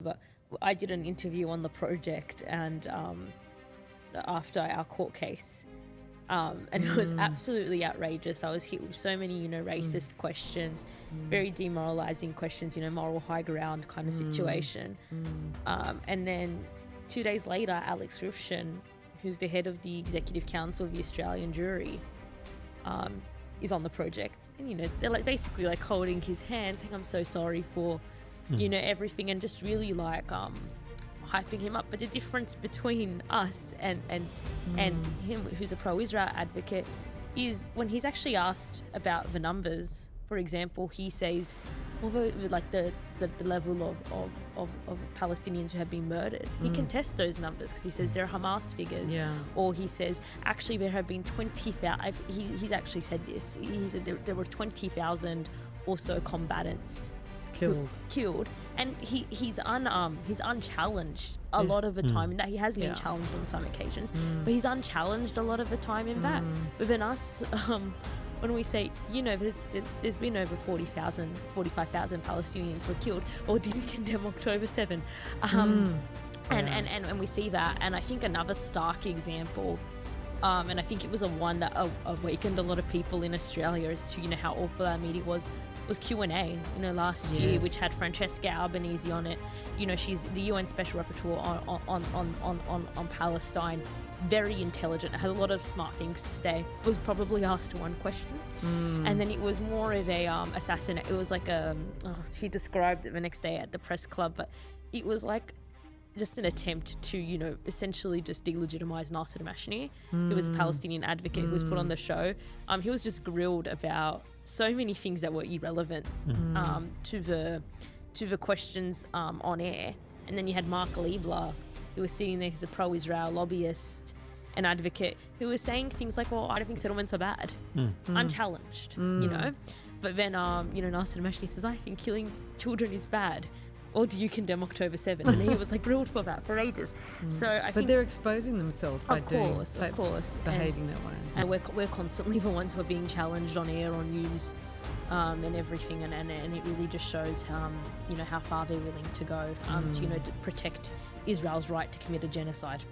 but I did an interview on the project and after our court case. And it was absolutely outrageous. I was hit with so many, racist questions, very demoralizing questions, moral high ground kind of situation. And then 2 days later, Alex Rifshin, who's the head of the Executive Council of the Australian Jury, is on the project. And, they're basically holding his hand, saying, I'm so sorry for, everything, and just really hyping him up. But the difference between us and him, who's a pro-Israel advocate, is when he's actually asked about the numbers, for example, he says, although the level of Palestinians who have been murdered, he contests those numbers because he says they're Hamas figures, or he says actually there have been 20,000. He's actually said this. He said there were 20,000 or so combatants killed, and he's unchallenged a lot of the time, and that he has been challenged on some occasions, but he's unchallenged a lot of the time in that. But then us, when we say, there's been over 45,000 Palestinians were killed, or do you condemn October 7? And we see that, and I think another stark example, and I think it was a one that awakened a lot of people in Australia as to how awful our media was Q&A, last year, which had Francesca Albanese on it. She's the UN Special Rapporteur on Palestine. Very intelligent, had a lot of smart things to say. Was probably asked one question, and then it was more of a assassin. It was like she described it the next day at the press club, but it was just an attempt to, essentially just delegitimize Naser Mashni, who was a Palestinian advocate who was put on the show. He was just grilled about so many things that were irrelevant to the questions on air. And then you had Mark Liebler, who was sitting there, who's a pro-Israel lobbyist and advocate, who was saying things like, well, I don't think settlements are bad, unchallenged, But then, Naser Mashni says, I think killing children is bad. Or do you condemn October 7? And he was grilled for that for ages. So I think, but they're exposing themselves by behaving that way. And we're constantly the ones who are being challenged on air, on news, and everything. And it really just shows how far they're willing to go to protect Israel's right to commit a genocide.